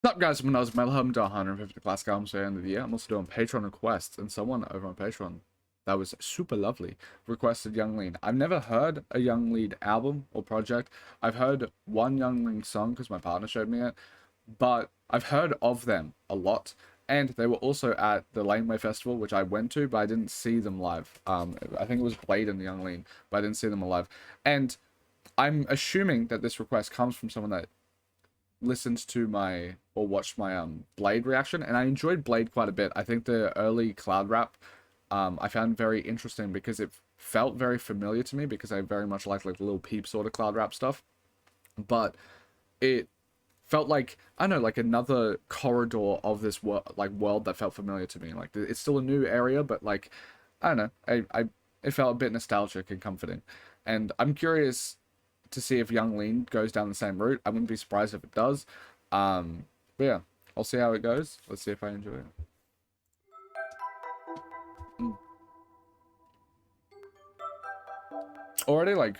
What's up, guys? When I was Metalhead, I'm doing 150 classic albums at the end of the year. I'm also doing Patreon requests, and someone over on Patreon that was super lovely requested Young Lean. I've never heard a Young Lean album or project. I've heard one Young Lean song because my partner showed me it, but I've heard of them a lot. And they were also at the Laneway Festival, which I went to, but I didn't see them live. I think it was Blade and Young Lean, but I didn't see them alive. And I'm assuming that this request comes from someone that listened to my or watched my Blade reaction, and I enjoyed Blade quite a bit. I think the early cloud rap I found very interesting because it felt very familiar to me because I very much like Lil Peep sort of cloud rap stuff, but it felt like, I don't know, like another corridor of this world that felt familiar to me. Like it's still a new area, but like, I don't know, I it felt a bit nostalgic and comforting, and I'm curious to see if Young Lean goes down the same route. I wouldn't be surprised if it does. But yeah, I'll see how it goes. Let's see if I enjoy it. Already, like,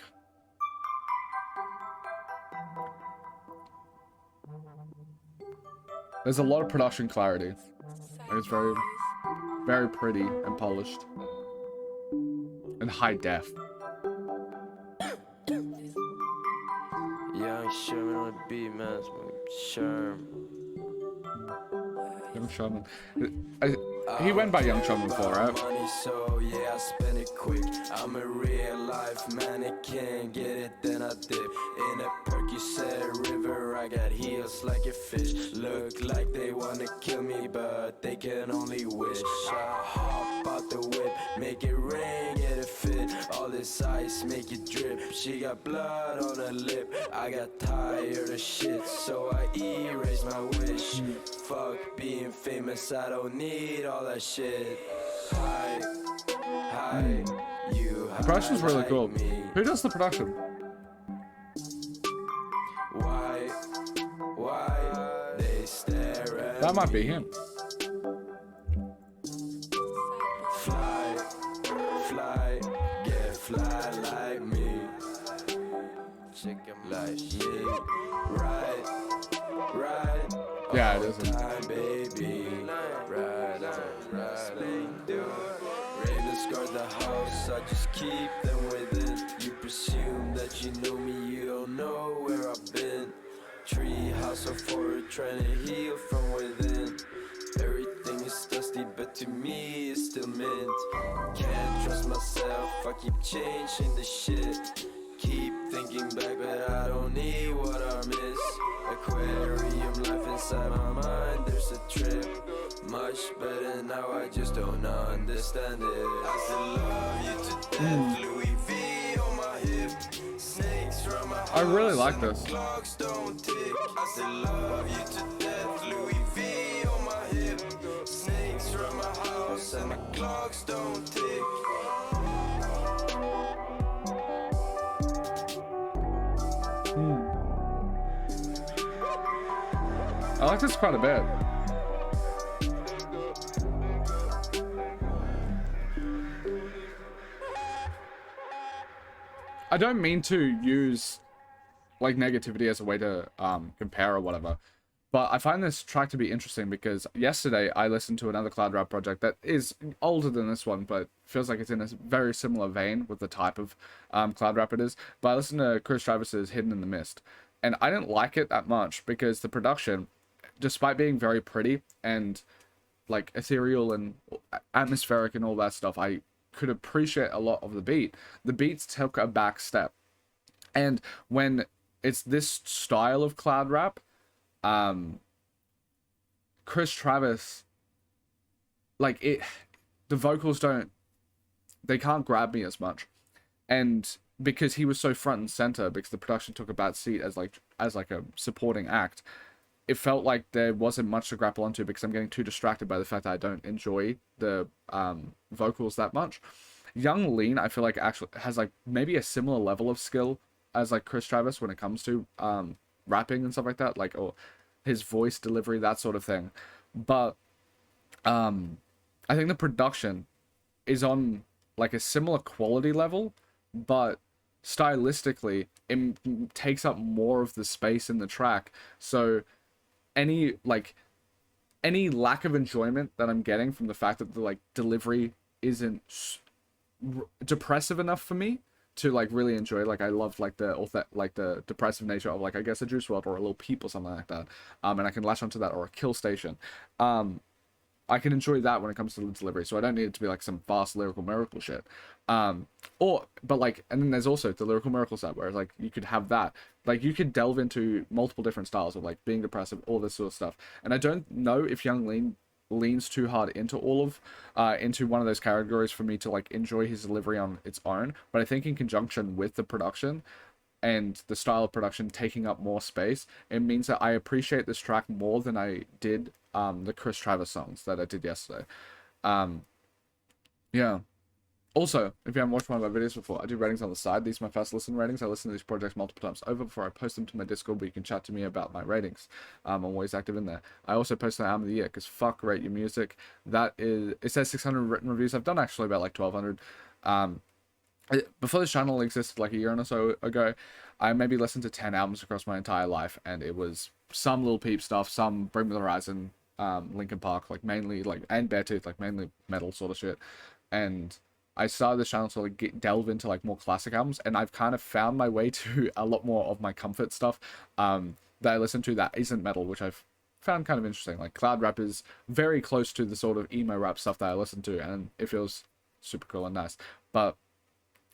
there's a lot of production clarity. Like, it's very, very pretty and polished. And high def. Young Sherman on the beat, man. Sherm. Young Sherman. He went by Young Sherman before, right? Money, so yeah, I spend it quick. I'm a real life mannequin. Get it, then I dip. In a perky said river, I got heels like a fish. Look like they wanna kill me, but they can only wish. I hop out the whip, make it rain, get it fit. All this ice, make it drip. She got blood on her lip. I got tired of shit, so I erased my wish. Fuck being famous, I don't need all that shit. Hi, you. The production's really cool. Me. Who does the production? Why they stare at That might be me. him. Fly, get fly like me. Chicken like me. Right. Yeah, it is him. Time, baby. Right. Raven scarred the house, I just keep them within. You presume that you know me, you don't know where I've been. Tree house of horror, trying to heal from within. Everything is dusty, but to me it's still mint. Can't trust myself, I keep changing the shit. Keep thinking back, but I don't need what I miss. Aquarium life inside my mind, there's a trip. Much better now, I just don't understand it. I still love you to death, Louis V on my hip. Snakes from my house, I really like this. clocks don't tick. I still love you to death, Louis V on my hip. Snakes from my house, and the clocks don't tick. I like this quite a bit. I don't mean to use like negativity as a way to compare or whatever, but I find this track to be interesting because yesterday I listened to another cloud rap project that is older than this one, but feels like it's in a very similar vein with the type of cloud rap it is. But I listened to Chris Travis's Hidden in the Mist, and I didn't like it that much because the production, despite being very pretty and like ethereal and atmospheric and all that stuff, I could appreciate a lot of the beat. The beats took a back step. And when it's this style of cloud rap, Chris Travis, like the vocals they can't grab me as much. And because he was so front and center, because the production took a back seat as like a supporting act, it felt like there wasn't much to grapple onto because I'm getting too distracted by the fact that I don't enjoy the vocals that much. Young Lean, I feel like actually has like maybe a similar level of skill as like Chris Travis when it comes to rapping and stuff like that, like, or his voice delivery, that sort of thing. But I think the production is on like a similar quality level, but stylistically it takes up more of the space in the track. So any like any lack of enjoyment that I'm getting from the fact that the like delivery isn't depressive enough for me to like really enjoy. Like I love like the depressive nature of like I guess a Juice WRLD or a Lil Peep or something like that. And I can latch onto that, or a Kill Station. I can enjoy that when it comes to the delivery, so I don't need it to be like some fast lyrical miracle shit. But like, and then there's also the lyrical miracle side where like you could have that, like you could delve into multiple different styles of like being depressive, all this sort of stuff. And I don't know if Young Lean leans too hard into all of into one of those categories for me to like enjoy his delivery on its own, but I think in conjunction with the production and the style of production taking up more space, it means that I appreciate this track more than I did the Chris Travis songs that I did yesterday. Yeah. Also, if you haven't watched one of my videos before, I do ratings on the side. These are my first listen ratings. I listen to these projects multiple times over before I post them to my Discord, where you can chat to me about my ratings. I'm always active in there. I also post an album of the year, because fuck Rate Your Music. That is, it says 600 written reviews. I've done actually about like 1,200. Before this channel existed like a year or so ago, I maybe listened to 10 albums across my entire life, and it was some Lil Peep stuff, some Bring Me the Horizon, Linkin Park, like mainly like, and Beartooth, like mainly metal sort of shit. And I started this channel to like delve into like more classic albums, and I've kind of found my way to a lot more of my comfort stuff that I listen to that isn't metal, which I've found kind of interesting. Like cloud rap is very close to the sort of emo rap stuff that I listen to, and it feels super cool and nice. But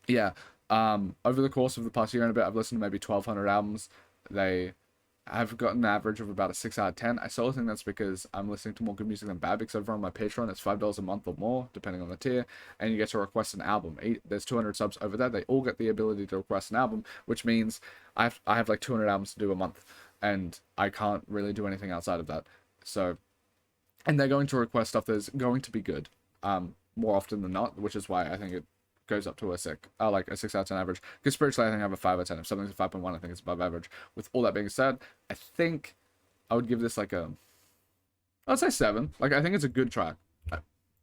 yeah, over the course of the past year and a bit, I've listened to maybe 1,200 albums. They have got an average of about a 6 out of 10. I still think that's because I'm listening to more good music than bad, because over on my Patreon, it's $5 a month or more, depending on the tier, and you get to request an album. There's 200 subs over there. They all get the ability to request an album, which means I have like 200 albums to do a month, and I can't really do anything outside of that. So, and they're going to request stuff that's going to be good, more often than not, which is why I think it goes up to a 6 out of 10 average. Because spiritually, I think I have a 5 out of 10. If something's a 5.1, I think it's above average. With all that being said, I think I would give this like I'd say 7. Like, I think it's a good track.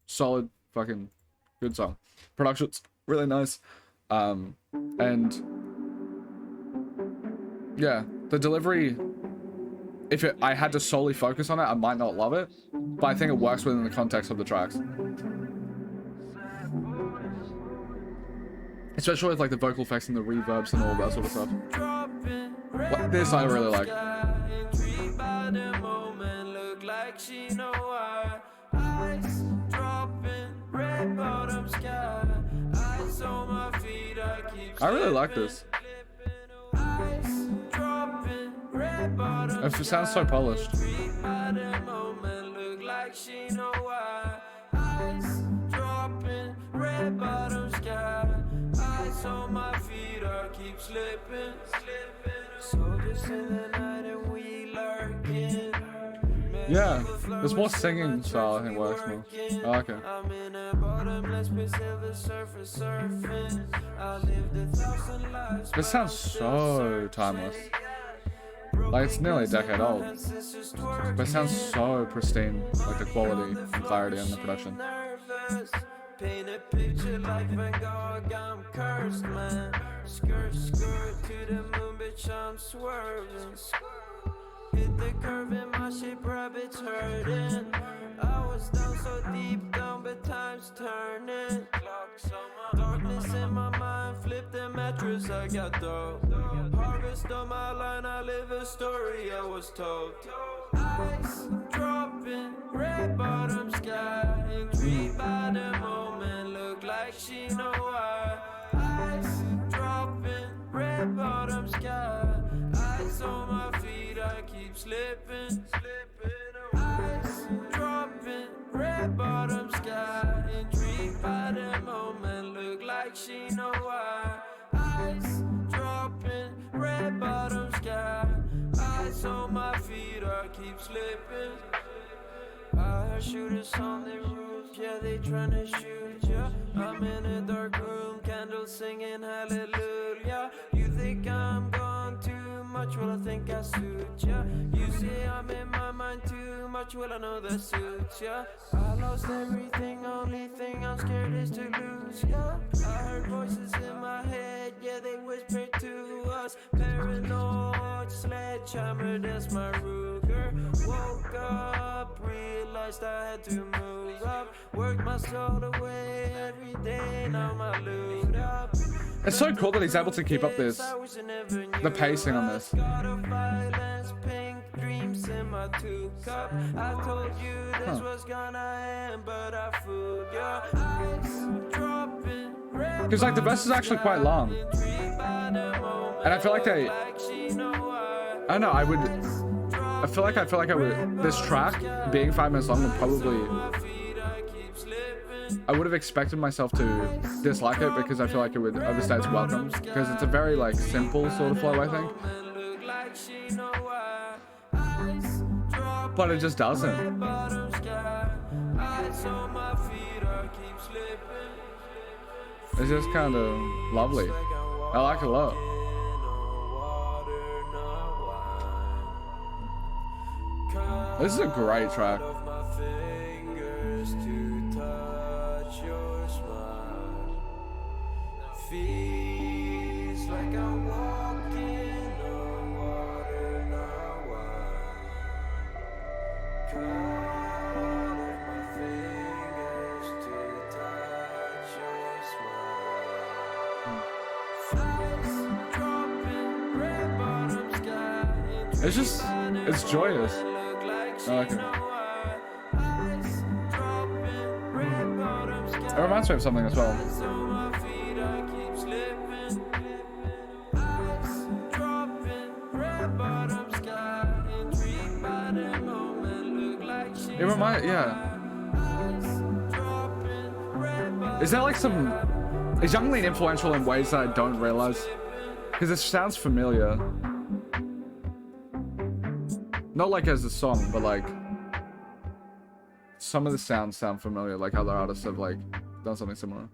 Solid, fucking good song. Production's really nice. And yeah, the delivery, I had to solely focus on it, I might not love it, but I think it works within the context of the tracks. Especially with like the vocal effects and the reverbs and all that sort of stuff. This I really like. I really like this. It sounds so polished. On my feet, I keep slipping. So just in the night and we lurking. Yeah, there's more singing style, I think works more. Oh, okay. I'm in a bottomless pit, silver surface surfing. I lived 1,000 lives. This sounds so timeless. Like, it's nearly a decade old, but it sounds so pristine, like the quality and clarity in the production. Paint a picture like Van Gogh, I'm cursed, man. Skirt to the moon, bitch, I'm swerving. Hit the curve in my shape, rabbits hurting. I was down so deep down, but time's turning. Darkness in my mind, flip the mattress, I got dough. Harvest on my line, I live a story I was told. Ice dropping, red bottom sky, intrigued by the moment, look like she know why. Ice dropping, red bottom sky, ice on my feet, I keep slipping. Ice dropping, red bottom sky, intrigued by the moment, look like she know why. Ice dropping, red bottom sky, ice on my feet, I keep slipping. I heard shooters on the roof, yeah, they tryna shoot ya. I'm in a dark room, candles singing hallelujah. You think I'm gone too much, well I think I suit ya. You say I'm in my mind too much, well I know that suits ya. I lost everything, only thing I'm scared is to lose ya. I heard voices in my head, yeah they whisper to us. Paranoid, sledgehammer, that's my Ruger. Woke up, realized I had to move up. Work my soul away every day, now my loot up. It's so cool that he's able to keep up this, the pacing on this. Because like the verse is actually quite long, and I feel like I don't know. I feel like I would. This track being 5 minutes long would probably. I would have expected myself to dislike it because I feel like it would overstay its welcome, because it's a very like simple sort of flow, I think. But it just doesn't. It's just kind of lovely. I like it a lot. This is a great track. Feels like I'm walking on water now. Cut off my fingers to touch your smile. Flies dropping, red bottom sky. It's just, it's joyous. I like it. It reminds me of something as well. It reminds, yeah. Is that like some, is Young Lean influential in ways that I don't realize? Because it sounds familiar. Not like as a song, but like some of the sounds sound familiar, like other artists have like done something similar.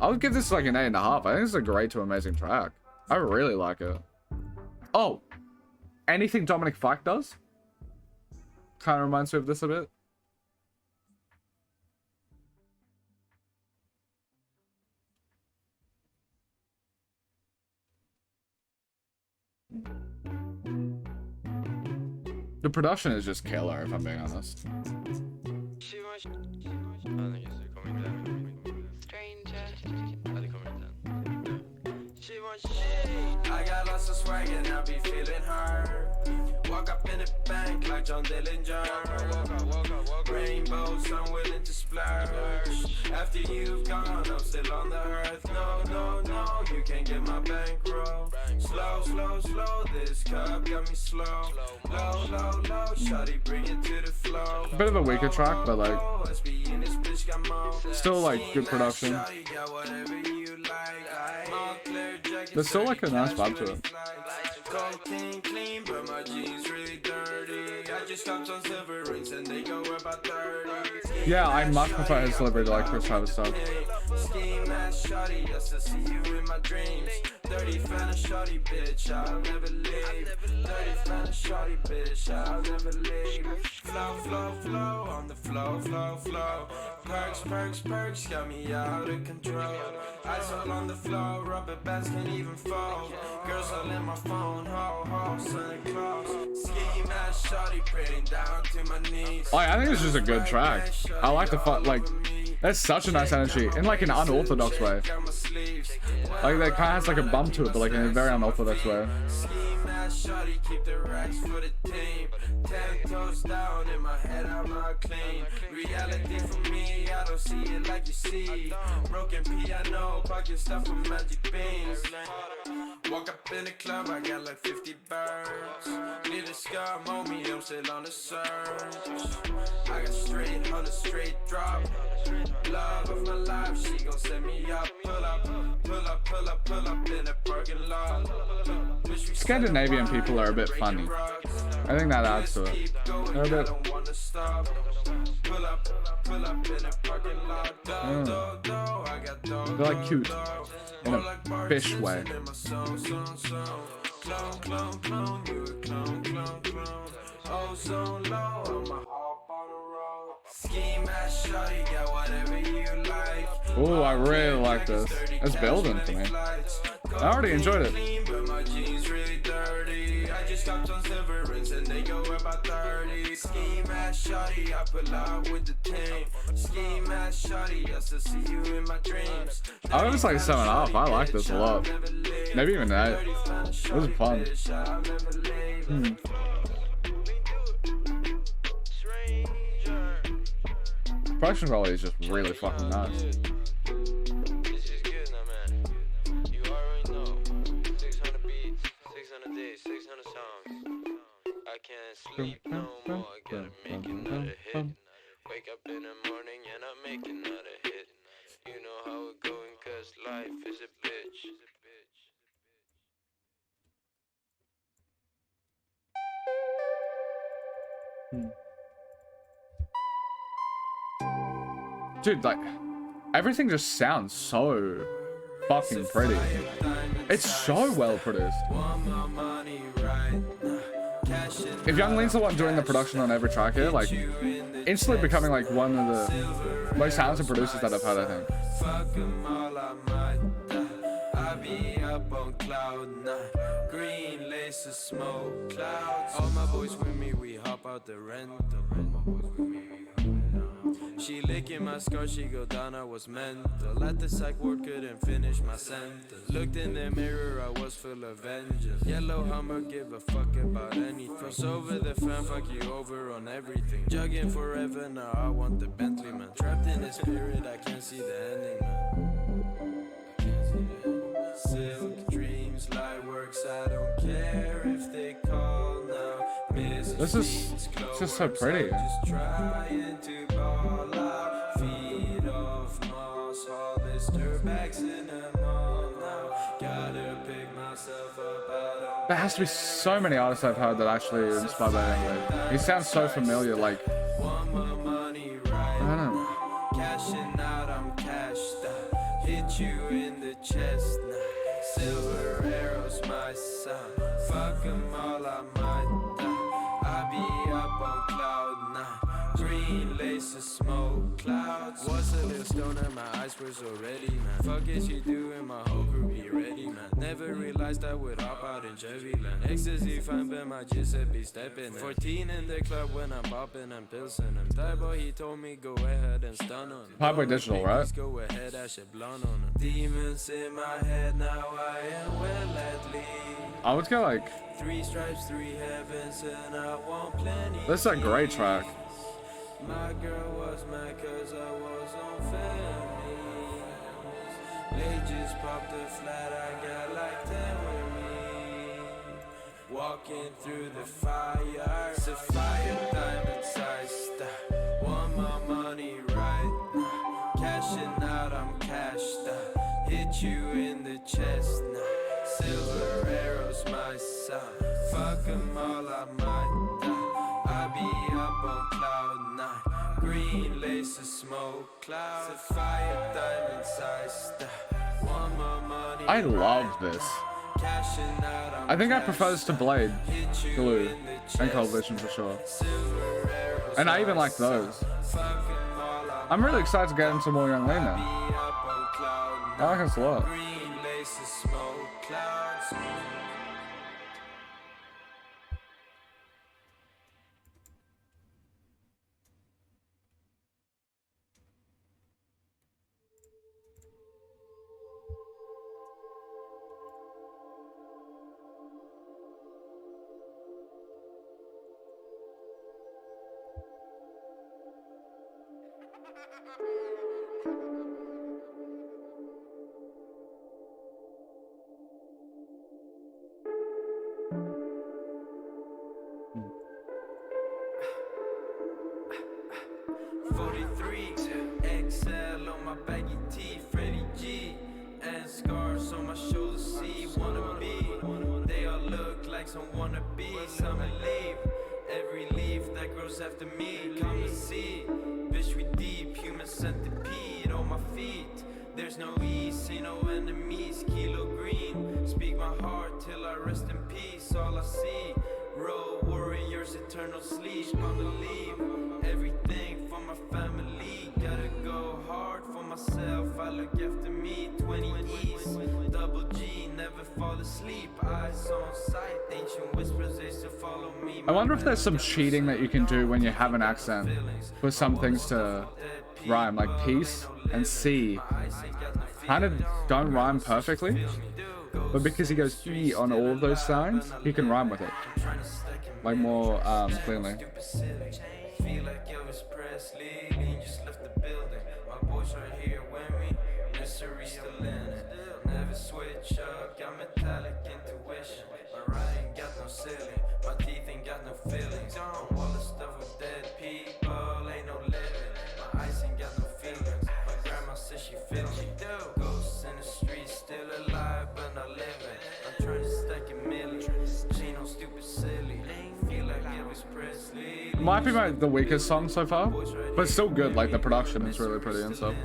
I would give this like an 8.5. I think it's a great to amazing track. I really like it. Oh, anything Dominic Fike does kind of reminds me of this a bit. The production is just killer, if I'm being honest. I got lots of swag and I be feeling her. Walk up in the bank like John Dillinger. Rainbow, sun willing to splurge. After you've gone, I'm still on the earth. No, no, no, you can't get my bankroll. Slow, slow, slow, this cup got me slow. Low, low, low, shawty, bring it to the flow. A bit of a weaker track, but like still like good production. There's still like a nice vibe to it. Clean, but my jeans really dirty. I just got on silver rings and they go about 30. Yeah, I much prefer his delivery to like Chris Travis stuff. Skimask, shawty, just to see you in my dreams. 30 fan of shawty, bitch, I'll never leave. 30 fan of shawty, bitch, I'll never leave. Flow, flow, flow, on the flow, flow, flow. Perks, perks, perks, got me out of control. Ice all on the floor, rubber bands can't even fold. Girls all in my phone, ho, ho, Santa Claus. Skimask, shawty, praying down to my knees. Oh, yeah, I think it's just a good track. I like the fun, like, there's such a nice energy in like an unorthodox way. Like that kind of has like a bump to it, but like in a very unorthodox way. Shawty, keep the racks for the team. 10 toes down in my head, I'm not clean. Reality for me, I don't see it like you see. Broken piano, pocket stuff with magic beans. Walk up in the club, I got like 50 birds. Need a scum on me, I'm still on the search. I got straight on the straight drop. Love of my life, she gon' set me up. Pull up, pull up, pull up, pull up in the parking lot. Scandinavian people are a bit funny. I think that adds to it. They're a bit. They're like cute in a fish way. Skimask, shawty, got whatever you like. Oh, I really like this. It's building for me. I already enjoyed it. But my jeans really dirty. I just stopped on silver rings and they go about 30. Skimask, shawty, I pull out with the team. Skimask, shawty, I still see you in my dreams. I was like 7.5. I like this a lot. Maybe even 8. It was fun. Production quality is just really fucking nice. This is good now, man. You already know. 600 beats, 600 days, 600 songs. I can't sleep no more. I gotta make another hit. Wake up in the morning and I make another hit. You know how it going, cause life is a bitch. Dude, like, everything just sounds so fucking pretty. It's so well produced. If Young Lean's the one doing the production on every track here, like, instantly becoming like one of the most talented producers that I've had, I think. Fuck 'em all, I might I be up on cloud 9. Green lace of smoke clouds. All my boys with me, we hop out the rental. She licking my scar, she go down, I was mental. At the psych ward, couldn't finish my sentence. Looked in the mirror, I was full of vengeance. Yellow Hummer, give a fuck about anything. Cross over the fan, fuck you over on everything. Jogging forever, now I want the Bentley, man. Trapped in the spirit, I can't see the ending, man. Silk dreams, light works, I don't care if they call now. This is just so pretty. Just trying to ball out, feet off moss, Hollister backs in the mall now. Gotta pick myself up out of There has to be so many artists I've heard that actually are inspired by Young. He sounds so familiar, like, want my money right. I don't know. Cashing out, I'm cashed out. Hit you in the chest now. Silver arrows, my son. Fuck 'em all, I might die. I be up on cloud 9. Green laces, smoke clouds. Was a little stoner, my eyes was already, man. Fuck is you doing, my whole crew be ready, man. Never realized I would hop out in Chevy land. Ecstasy fine, but my Giuseppe be stepping. 14 in the club when I'm popping and pilsing him. Tybo, he told me go ahead and stun on him. Highway Digital, right? Go ahead, I should blonde on him. Demons in my head, now I am well at least. I would go like, 3 stripes, 3 heavens, and I want plenty. this is a great track. My girl was mad cause I was on family. They just popped a flat, I got like 10 with me. Walking through the fire, sapphire, diamond size style. Want my money right now. Cashing out, I'm cashed out. Hit you in the chest now. Silver arrows, my son. Fuck 'em all, I might die. I be up on cloud 9. Green laces, smoke clouds. Sapphire, diamond size style. Want my money I love this. Cashing out, I'm I think I prefer this to Blade, hit you Glue, in the and chest. Cold Vision for sure. Silver arrows, And I even my like those. son. Fuck 'em all, I I'm really excited to get into more Young Lean now. be up on cloud I like this a lot. Green laces, smoke clouds. XL on my baggy tee, Freddie G, and scars on my shoulders. See, wanna be. They all look like some wannabes. Summer leave, every leaf that grows after me. Come to see, bitch, we deep, human centipede on my feet. There's no ease, ain't no enemies. Kilo green, speak my heart till I rest in peace. All I see, road warriors, eternal sleep. I'm the leave, everything from my myself, I look after me. 20 E's, double G, never fall asleep. Eyes on sight, ancient whispers, they still follow me. I wonder if there's some cheating that you can do when you have an accent for some things to rhyme, like peace and C kind of don't rhyme perfectly, but because he goes E on all of those signs, he can rhyme with it, like more cleanly. Feel like Elvis Presley, Lean just left the building. My boys right here with me, mystery still in it. Never switch up, got metallic intuition. My ride ain't got no ceiling, my teeth ain't got no feelings. I'm all the stuff with dead people, ain't no living. My eyes ain't got no feelings. My grandma says she feels me. Ghosts in the streets, still alive but not living. I'm trying to stack a million, she no stupid silly. Feel like Elvis Presley. Might be the weakest song so far, but still good. Like the production is really pretty and stuff.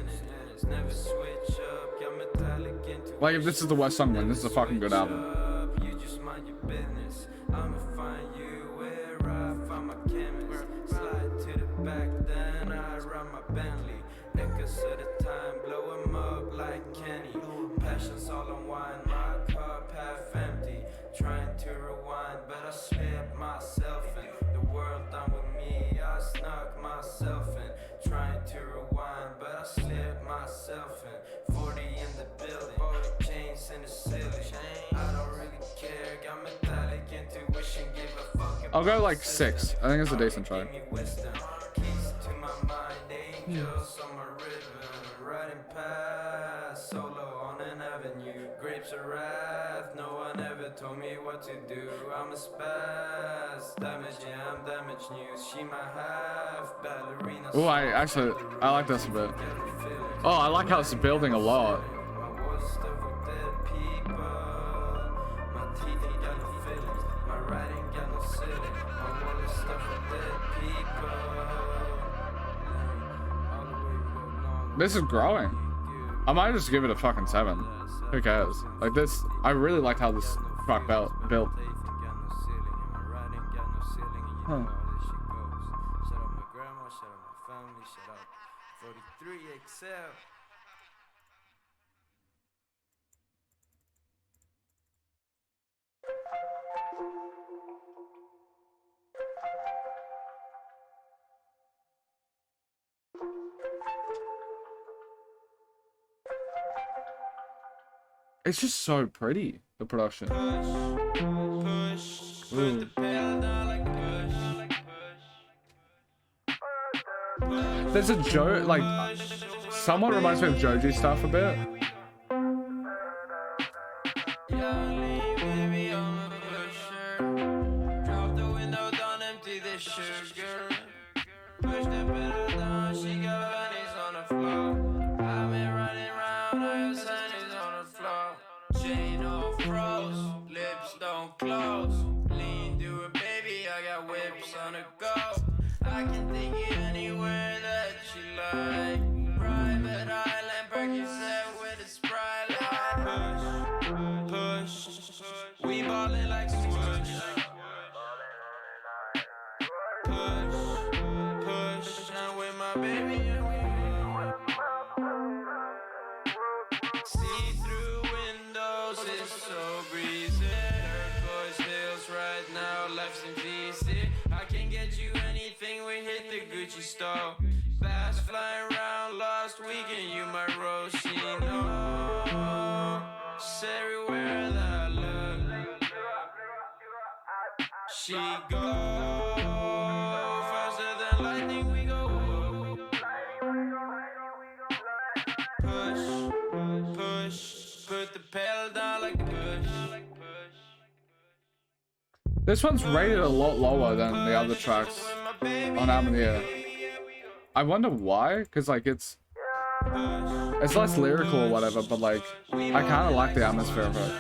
Like if this is the worst song, then this is a fucking good album. You just mind your business. I'ma find you where I find my chemist. Slide to the back, then I ride my Bentley. Echoes of the time, blow 'em up like Kenny. Passions all unwind, my cup half empty. Trying to rewind, but I slipped myself in. The world done with me, I snuck myself in. Trying to rewind, but I slipped myself in. 40 in the building, chains in the ceiling. I don't really care, got metallic intuition, give a fuck. I'll go like 6. I think it's a decent try. Keys to my mind, angels on my river, riding past, solo on an avenue. Grapes of wrath, no one ever told me what to do. I'm a spaz, damage, yeah, I'm damage news. She might have ballerina. Oh, I like this a bit. Oh, I like how it's building a lot. This is growing. I might just give it a fucking 7. Who cares? Like this, I really like how this track built. Huh. It's just so pretty, the production. Ooh. There's a Joe, like, somewhat reminds me of Joji stuff a bit. Fast flying around last weekend, you might roll. She knows everywhere that I look. She goes faster than lightning. We go push, put the pedal down like push. This one's rated a lot lower than the other tracks on Album of the Year. I wonder why, because like it's less lyrical or whatever, but like I kind of like the atmosphere of it.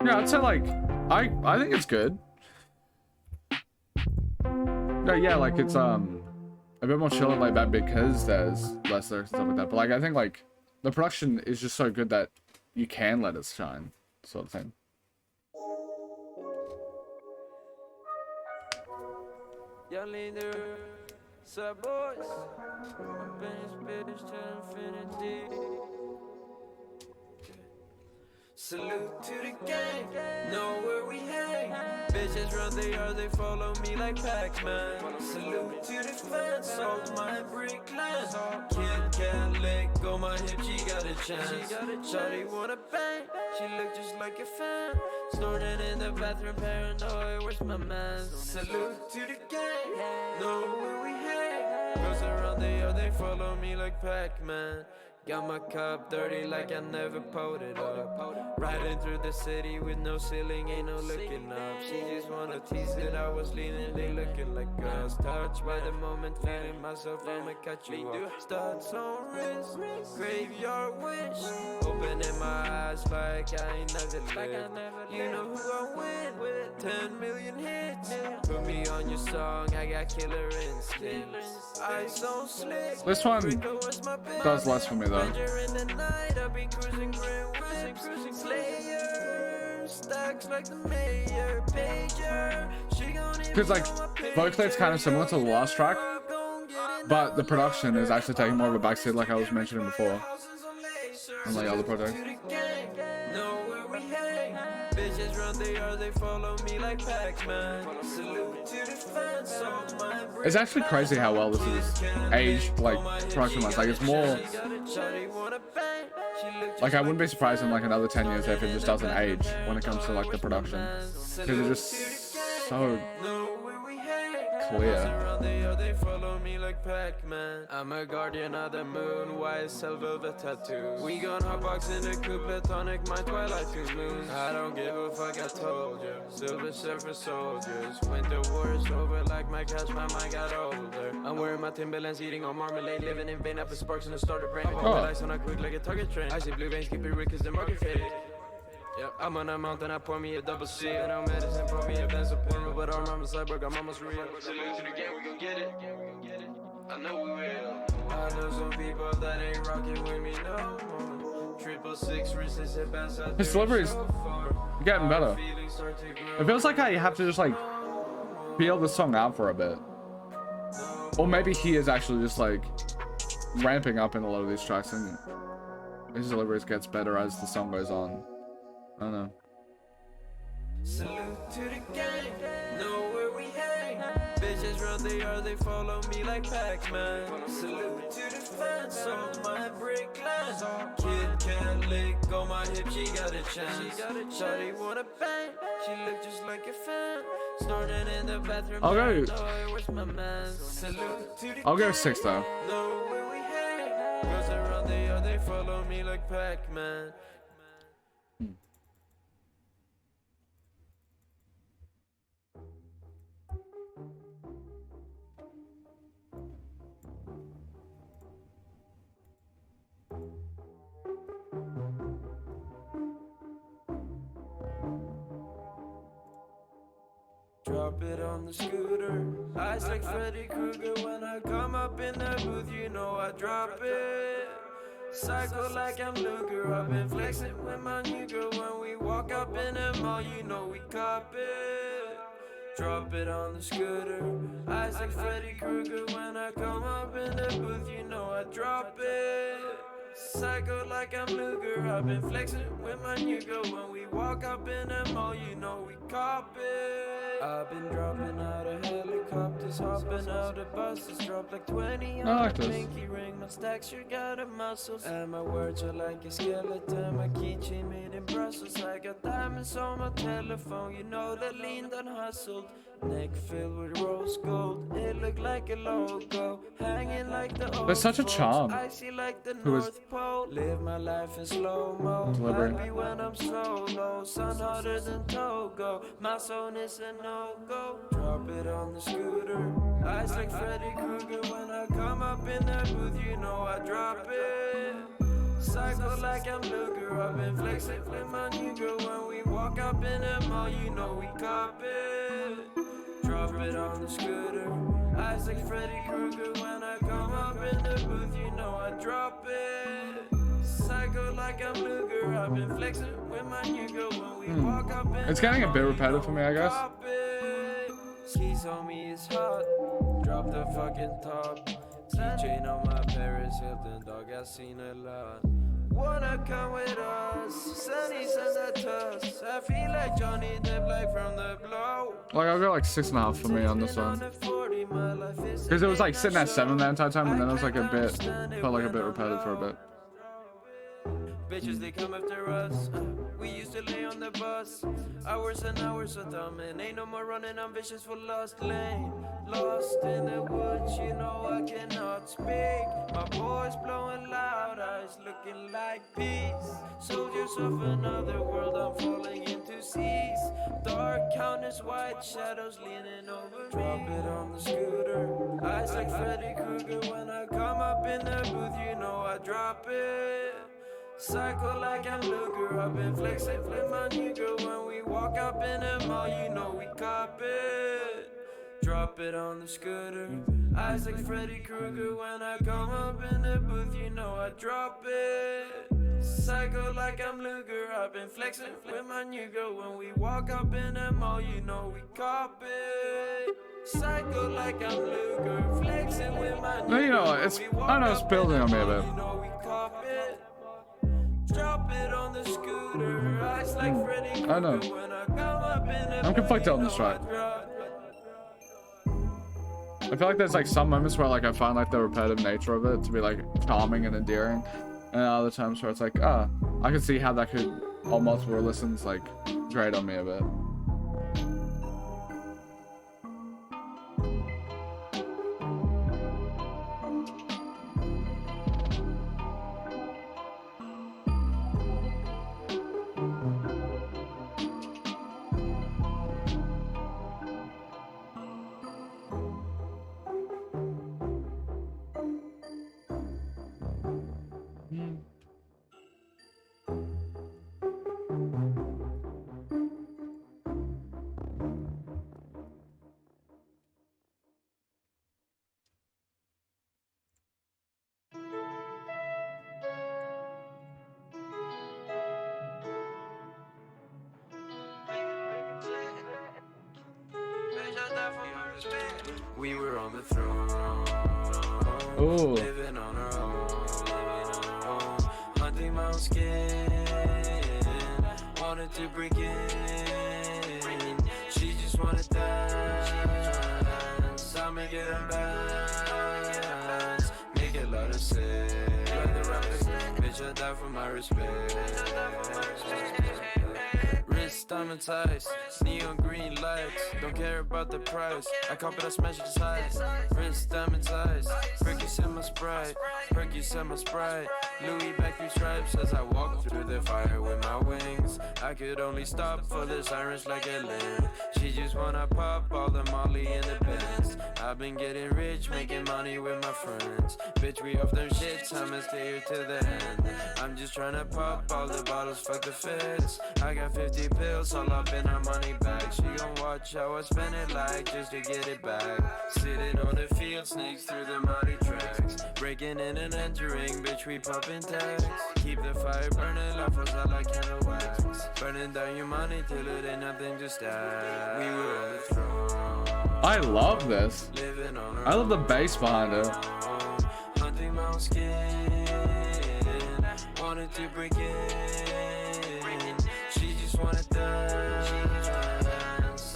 Yeah, I'd say like I think it's good. No, yeah, like it's a bit more chill and like that because there's less lyrics and stuff like that. But like I think like the production is just so good that you can let it shine, sort of thing. Young leader, sub boys, bitch to infinity. Salute to the gang, know where we hang. Bitches run the yard, they follow me like Pacman. Salute to the fans, sold my brick land. Kid can't let go my hip, she got a chance. Shawty wanna bang, she look just like a fan. Snorting in the bathroom, paranoid, where's my man? Salute to the gang, know where we hang. Girls around the yard, they follow me like Pacman. Got my cup dirty like I never pulled it up. Riding through the city with no ceiling, ain't no looking up. She just wanna tease it, I was leaning, they looking like us. Touched by the moment, feeling myself, I'ma cut you off. Studs on wrist, graveyard wish. Opening my eyes like I ain't never lived. You know who I win with, 10 million hits. Put me on your song, I got killer instincts. Ice on slick. This one does less for me though. Because like vocally it's kind of similar to the last track, but the production is actually taking more of a backseat like I was mentioning before on like other projects. Bitches run the yard, they follow me like Pacman. Salute to the fans, sold my brick. It's actually crazy how well this is aged, like production wise. Like it's more like I wouldn't be surprised in like another 10 years if it just doesn't age when it comes to like the production, because it's just so clear. Pacman. I'm a guardian of the moon, white velvet tattoo. We gon' hotbox in the coupe, platonic, my twilight moon. I don't give a fuck, I told you. Silver surfer soldiers. Winter war is over like my couch, my mind got older. I'm wearing my Timberlands, eating on marmalade, living in vain after sparks in the starter brain. Lights on a quick like a target train. I see blue veins, keep it real cause the market faded. Yep. I'm on a mountain, I pour me a double C. And I'm medicine, pour me a benzopyrene. But arm, I'm a cyborg, I'm almost real. Salute to the game, we gon' get it. I know we will. I know some people that ain't rocking with me no more. 666 resisted best out. His delivery's getting better. It feels like I have to just like feel the song out for a bit. Or maybe he is actually just like ramping up in a lot of these tracks and his delivery gets better as the song goes on. I don't know. Salute to the gang, know where we hang. Bitches run the yard, they follow me like Pacman. Salute to the fans, sold my brick land. Kid can't let go my hip, she got a chance. Shawty wanna bang, she look just like a fan. Snorting in the bathroom, where's my man? Salute to the I'll go 6 though. Know where we hang. Girls around the yard, they follow me like Pacman. Drop it on the scooter. Eyes like Freddy Krueger. When I come up in the booth, you know I drop it. Cycle like I'm Luger. I've been flexing with my new girl. When we walk up in the mall, you know we cop it. Drop it on the scooter. Eyes like Freddy Krueger. When I come up in the booth, you know I drop it. Cycle like I'm Luger. I've been flexing with my new girl. When we walk up in the mall, you know we cop it. I've been dropping out of helicopters, hopping out of buses, drop like 20 on a pinky ring. My stacks sure got a muscles, and my words are like a skeleton. My keychain made in Brussels. I got diamonds on my telephone, you know that lean done hustled. Neck filled with rose gold, it looked like a logo, hanging like the old. There's such a charm. Icy like the North Pole. Live my life in slow-mo. Happy when I'm solo. Sun hotter than Togo. My zone is a no-go. Drop it on the scooter. Eyes like Freddy Krueger. When I come up in that booth, you know I drop it. Cycle like I'm Luger. I've been flexing with my nigga. When we walk up in the mall, you know we cop it. Drop it on the scooter. Eyes like Freddy Krueger. When I come up in the booth, you know I drop it. Psycho like I'm Luger. I've been flexing with my nigga. When we walk up in It's getting a bit repetitive for me, I guess. Skis on me is hot. Drop the fucking top. T-chain on my Paris Hilton, dog, I seen a lot. Wanna come with us? Sunny sends a toss. I feel like Johnny Depp, like from the blow. Like, I'll go like 6.5 for me on this one. Because it was like sitting at 7 the entire time, and then it was like a bit, felt like a bit repetitive for a bit. Bitches, they come after us. We used to lay on the bus. Hours and hours of thumbing. Ain't no more running, I'm vicious for lost lane. Lost in the woods, you know I cannot speak. My boys blowing loud, eyes looking like peace. Soldiers of another world, I'm falling into seas. Dark counters, white shadows leaning over me. Drop it on the scooter. Eyes like Freddy Krueger. When I come up in the booth, you know I drop it. Psycho like I'm Luger. I've been flexing with my nigga. When we walk up in the mall, you know we cop it. Drop it on the scooter. Eyes like Freddy Krueger. When I come up in the booth, you know I drop it. Psycho like I'm Luger. I've been flexing with my nigga. When we walk up in the mall, you know we cop it. Psycho like I'm Luger. Flexing with my nigga. No, you know, it's, I know it's building on me a bit. You know we cop it. Drop it on the scooter. Eyes like Freddy Krueger. I know. When I come up in the I'm conflicted on this track. I feel like there's like some moments where like I find like the repetitive nature of it to be like charming and endearing, and other times where it's like, I can see how that could, on multiple listens, like grate on me a bit. We were on the throne, Ooh. living on our own, hunting my own skin, wanted to break in, she just wanted dance, I make it unbalance, make a lot of sense, bitch I die for my respect. Wrist diamond eyes, neon green lights. Don't care about the price. I cop it, I smash it, just hide. Wrist diamond eyes, Perky in my Sprite, Perky in my Sprite. Louis back 3 stripes as I walk through the fire with my wings. I could only stop for the sirens like a lamb. She just wanna pop all the Molly in the Benz. I've been getting rich, making money with my friends. Bitch, we off them shits, I'ma stay here till the end. I'm just tryna pop all the bottles, fuck the feds. I got 50 pills, all up in her money bag. She gon' watch how I spend it like just to get it back. Sitting on the field, snakes through the muddy tracks. Breaking in and entering, bitch, we popping tags. Keep the fire burning, love us out like candle wax. Burning down your money till it ain't nothing to stack. We were on the throne. I love this. Living on our I love the bass behind it. hunting my own skin, wanted to break in, she just wanted dance,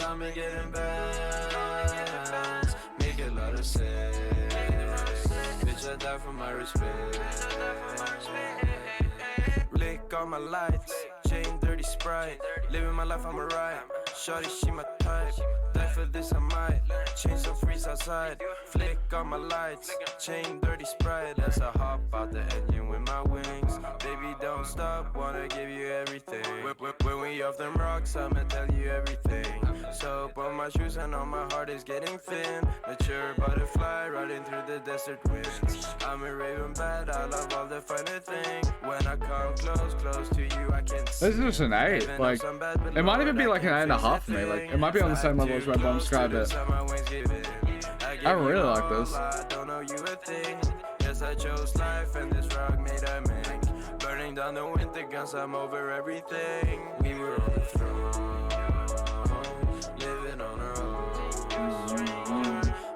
I'm getting balance, make a lot of sense, bitch I die for my respect, lick all my lights, chain dirty Sprite, living my life I'm a ride, shorty she my type, die for this I might, change some freeze outside, flick on my lights, chain dirty Sprite, as I hop out the engine with my wings, baby don't stop, wanna give you everything, when we off them rocks I'ma tell you everything, soap on my shoes and on my heart is getting thin, mature butterfly riding through the desert winds, I'm a raven bat, I love all the finer things, when I come close, close to you, I can see. This is just an 8. Like, it might even be like an 8.5 for me. Like, it might be on the same level as Red Bomb Sky, but I really like this. I don't know you a thing. Yes, I chose life and this rock made I make. Burning down the winter guns, I'm over everything. We were on the throne, living on our own.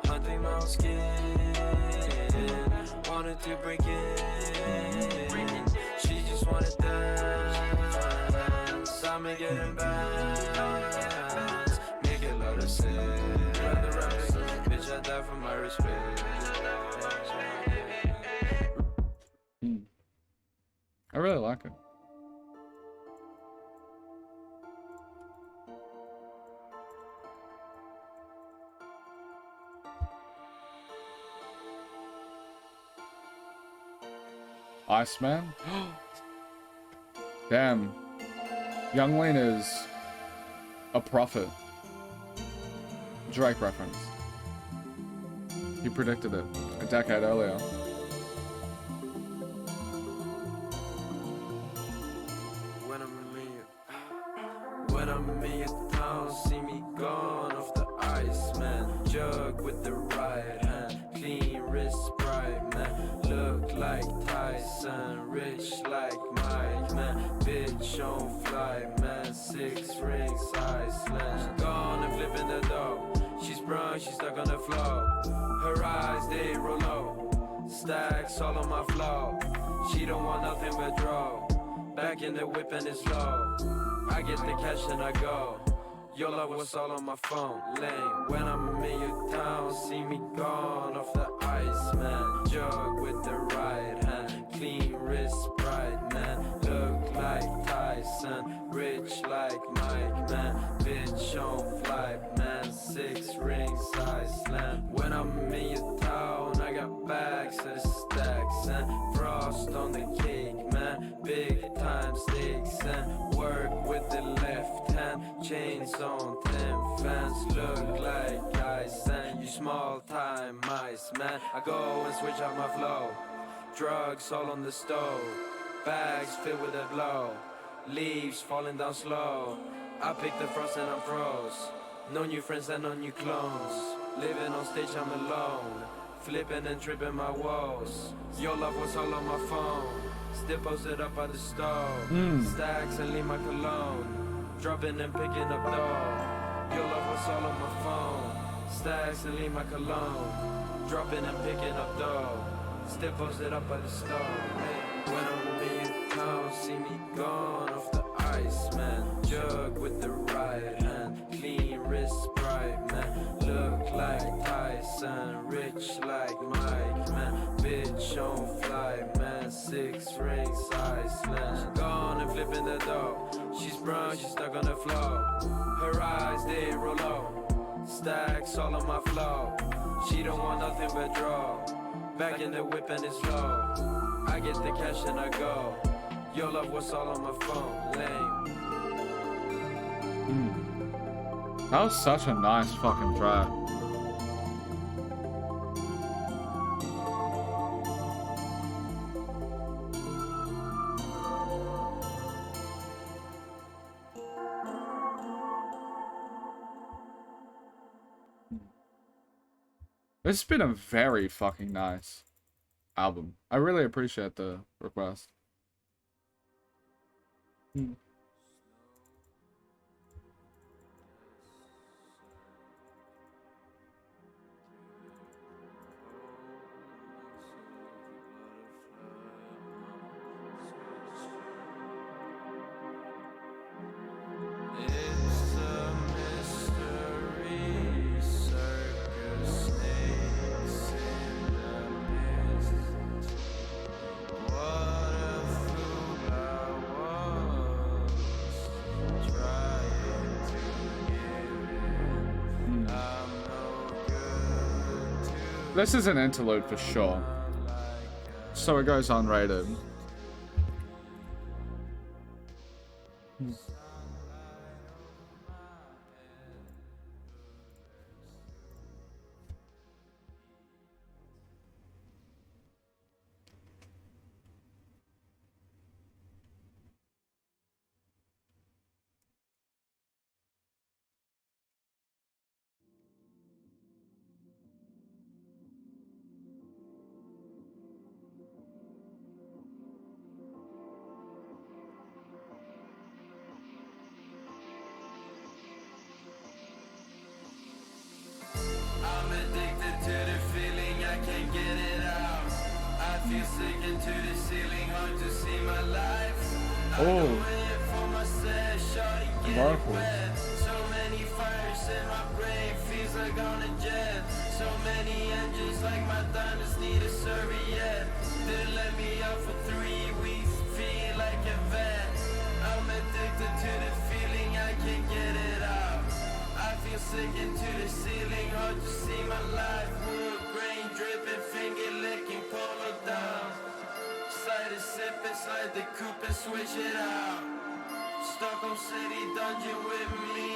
Hunting my skin, wanted to break in. She just wanted dance. I'm getting back. Make a lot of sense. Bitch, I die for my respect. I really like it. Iceman? Damn. Youngling is a prophet. Drake reference. He predicted it a decade earlier. When I'm in your town, see me gone off the Iceman. Jug with the right hand, clean wrist, bright man. Look like Tyson, rich like Mike, man. Bitch on fly, man. 6 rings, Iceland. Gone and flipping the dough. She's brown, she's stuck on the floor. Her eyes, they roll low. Stacks all on my flow. She don't want nothing but draw. Back in the whip and it's slow. I get the cash and I go. Your love was all on my phone. Lame. When I'm in your town, see me gone off the Iceman. Jug with the right hand, clean wrist, bright man. Look like Tyson, rich like Mike, man. Bitch on flight, man. 6 rings, Iceland. When I'm in your town, I got bags of stacks and frost on the cake, man. Big time stakes and work with the left hand. Chains on 10 fans, look like ice and you small time mice, man. I go and switch out my flow. Drugs all on the stove. Bags filled with a blow. Leaves falling down slow. I pick the frost and I'm froze. No new friends and no new clones. Living on stage, I'm alone. Flipping and tripping my woes. Your love was all on my phone. Still posted up by the stove. Stacks and leave my cologne. Dropping and picking up dough. Your love was all on my phone. Stacks and leave my cologne. Dropping and picking up dough. Still posted up by the stove. Hey, when I'm in your town, see me gone off the Iceman. Jug with the right hand, clean wrist, bright man. Look like Tyson, rich like Mike, man. Bitch on fly, man. 6 rings, Iceland. Gone and flipping the dough. She's brown, she's stuck on the floor. Her eyes, they roll low. Stacks all on my flow. She don't want nothing but draw. Back in the whip and it's low. I get the cash and I go. Your love was all on my phone. Lame. That was such a nice fucking track. This has been a very fucking nice album. I really appreciate the request. This is an interlude for sure. So it goes unrated. feel sinking to the ceiling, hard to see my life. I Oh. go in for my set, shawty get it wet. So many fires in my brain, feels like on a jet. So many engines, like my diamonds need a serviette. They let me out for 3 weeks, feel like a vet. I'm addicted to the feeling, I can't get it out. I feel sinking to the ceiling, hard to see my life. Wood grain dripping, finger licking, polo down. Side is sipping, slide the coupe and switch it out. Stockholm City dungeon with me.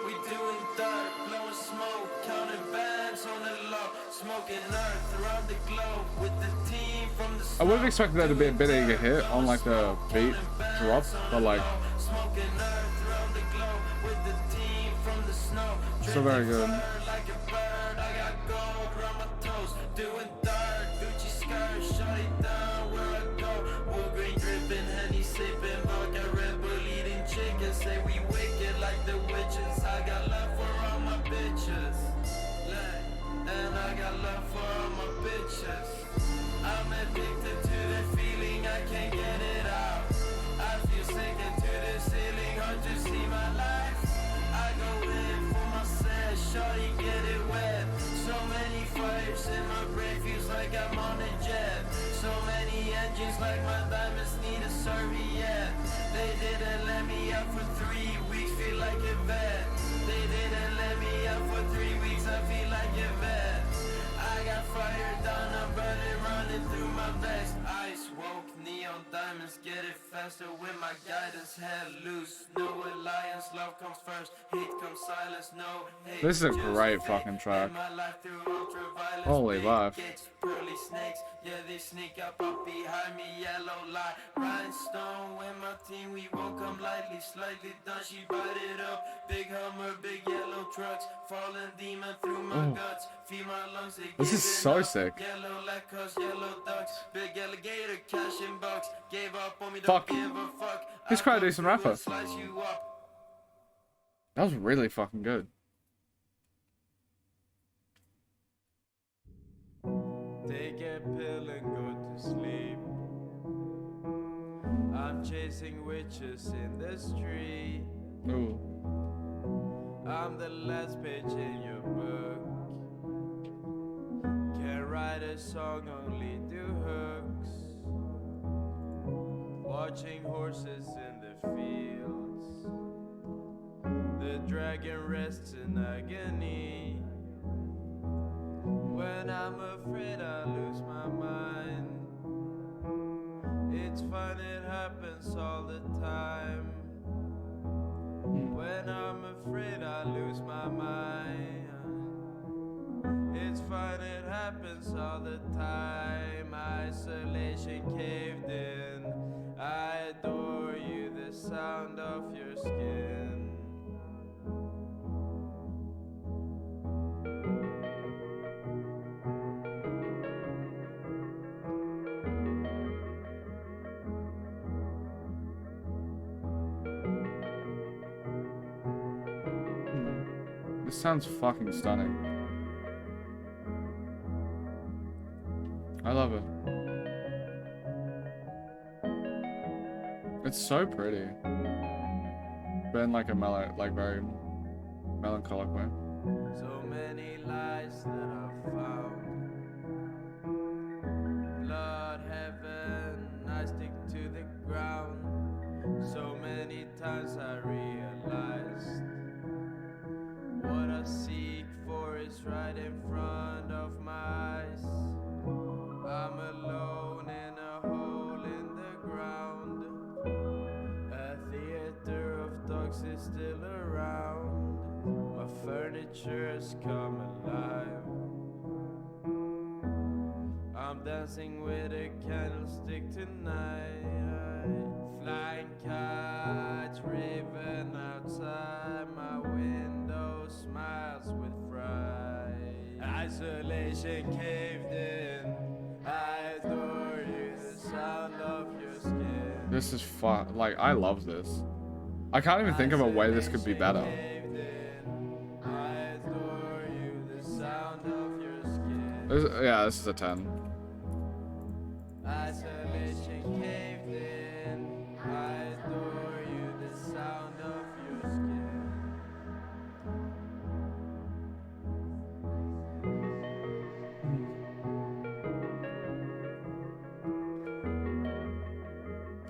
We doing dirt, blowing smoke, counting bands on the low, smoking earth around the globe with the team from the. I would have expected that to be a bit of a hit on like the beat drop, but like Smoking earth around the globe with the team from the snow. so very good. Like a bird, I got gold around my toes. Doing dirt, Gucci skirt, shut it down where I go. Wood green dripping, Henny sipping, vodka, Red Bull eating chicken. Say we wicked like the witches. I got love for all my bitches. And I got love for all my bitches. I'm addicted to the feeling, I can't get it out. I feel sinking to the ceiling, hard to see my life. I go in for my set, shawty get it wet. So many fires in my brain, feels like I'm on a jet. So many engines, like my diamonds need a serviette. They didn't let me out for 3 weeks, feel like a vet. They didn't let me out for 3 weeks, I feel like a vet. I got fire down, I'm burning, running through my veins. Ice woke, neon diamonds, get it faster with my guidance, head loose. No alliance, love comes first, hate comes silence, no hate. This is a great fucking track. Holy life. Pearly snakes, yeah, they sneak up behind me, yellow light. Rhinestone with my team, we won't come lightly, slightly done, she bite it up. Big Hummer, big yellow trucks, falling demon through my guts. Feed my lungs, they This is so sick. Yellow like us, yellow ducks, big alligator, cash in bucks. Gave up on me, Fuck. don't give a fuck. He's quite a decent rapper. Slice you up. That was really fucking good. Take a pill and go to sleep. I'm chasing witches in the street. Ooh. I'm the last page in your book. Can't write a song, only do hooks. Watching horses in the fields. The dragon rests in agony. When I'm afraid I lose my mind. It's fun, it happens all the time. When I'm afraid I lose my mind. It's fun, it happens all the time. Isolation caved in. I adore you, the sound of your skin. This sounds fucking stunning. I love it. It's so pretty. But in like a very melancholic way. So many lies that I've found. Blood, heaven, I stick to the ground. So many times I realized what I seek for is right in front of my eyes. I'm alone in a hole in the ground. A theater of dogs is still around. My furniture's come alive. I'm dancing with a candlestick tonight. Flying kites, raven outside my window, smiles with fright. Isolation caved in. I adore you, the sound of your skin. This is fun. Like, I love this. I can't even think of a way this could be better. I adore you, the sound of your skin. Yeah, this is a 10.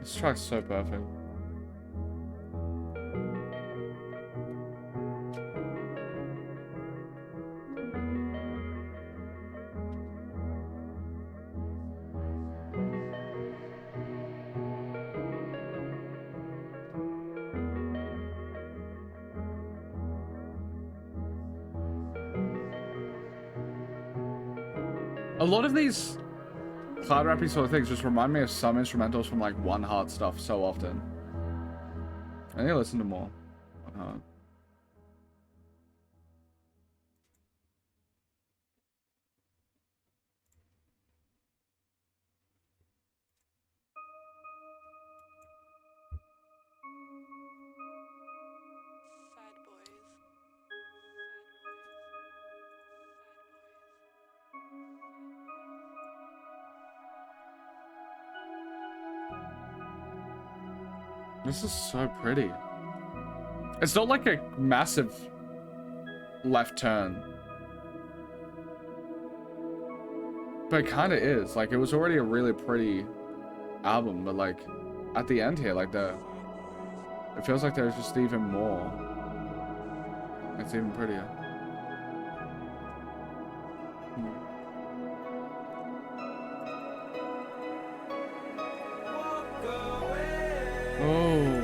This track's so perfect. A lot of these cloud rappy sort of things just remind me of some instrumentals from like One Heart stuff so often. I need to listen to more One Heart. This is so pretty. It's not like a massive left turn. But it kind of is. Like, it was already a really pretty album, but like, at the end here, like it feels like there's just even more. It's even prettier. Oh.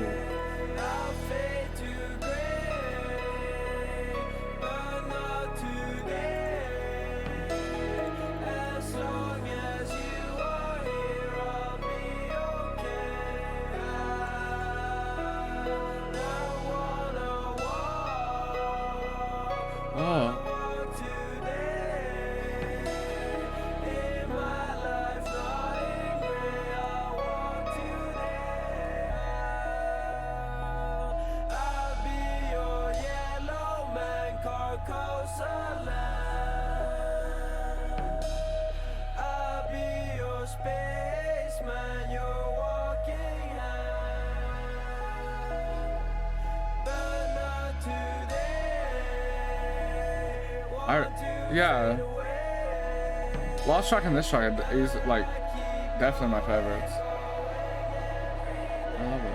Yeah. Last track and this track is like definitely my favorites. I love it.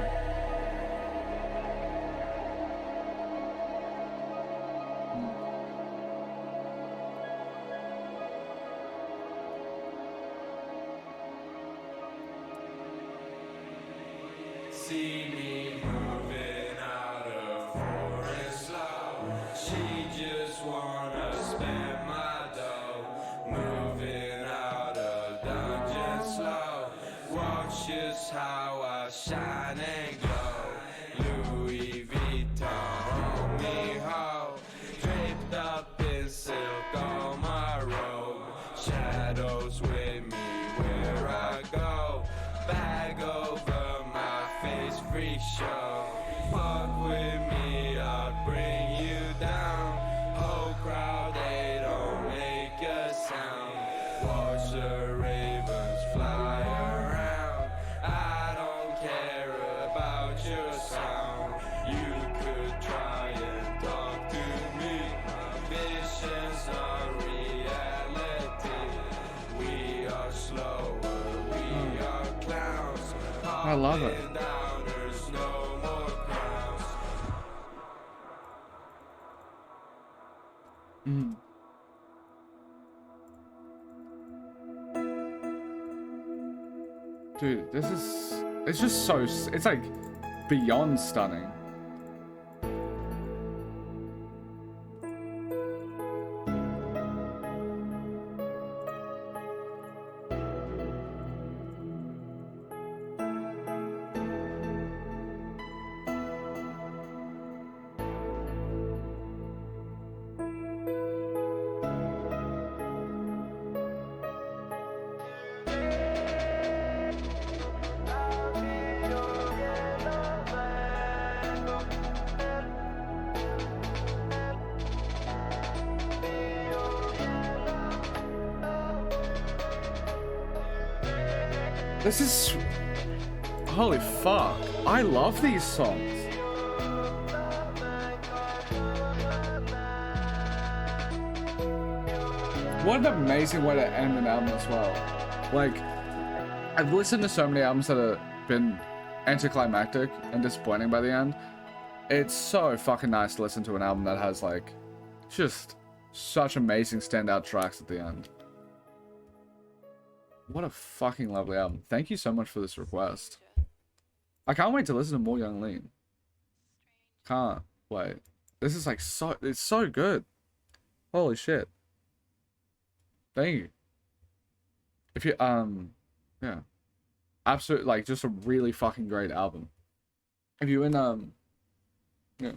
See me moving out of forest slow. She just wanna spend my dough. Moving out of dungeon slow. Watch just how I shine and glow. Louis Vuitton on me ho. Draped up in silk on my robe. Shadows with me where I go. Bag over my face, free show. Fuck with me, I'll bring you down. Whole crowd, they don't make a sound. Watch the ravens fly around. I don't care about your sound. You could try and talk to me. My vision's not reality. We are slower, we are clowns. I love it. Dude, this is, it's just so, it's like beyond stunning. This is... holy fuck. I love these songs. What an amazing way to end an album as well. Like, I've listened to so many albums that have been anticlimactic and disappointing by the end. It's so fucking nice to listen to an album that has like just such amazing standout tracks at the end. What a fucking lovely album. Thank you so much for this request. I can't wait to listen to more Young Lean. Can't wait. This is like it's so good. Holy shit. Thank you. If you yeah. Absolutely, like, just a really fucking great album. If you in yeah.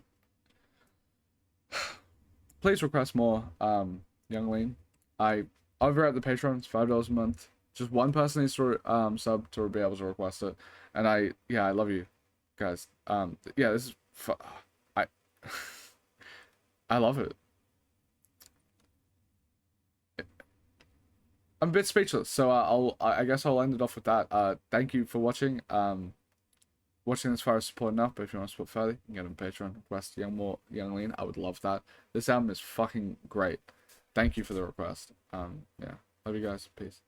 Please request more Young Lean. Over at the Patreon, it's $5 a month. Just one person needs to sub to be able to request it. And I love you guys. Yeah, this is I I love it. I'm a bit speechless, so I guess I'll end it off with that. Thank you for watching. Watching as far as support enough, but if you want to support further, you can get on Patreon, request more Young Lean. I would love that. This album is fucking great. Thank you for the request. Yeah. Love you guys. Peace.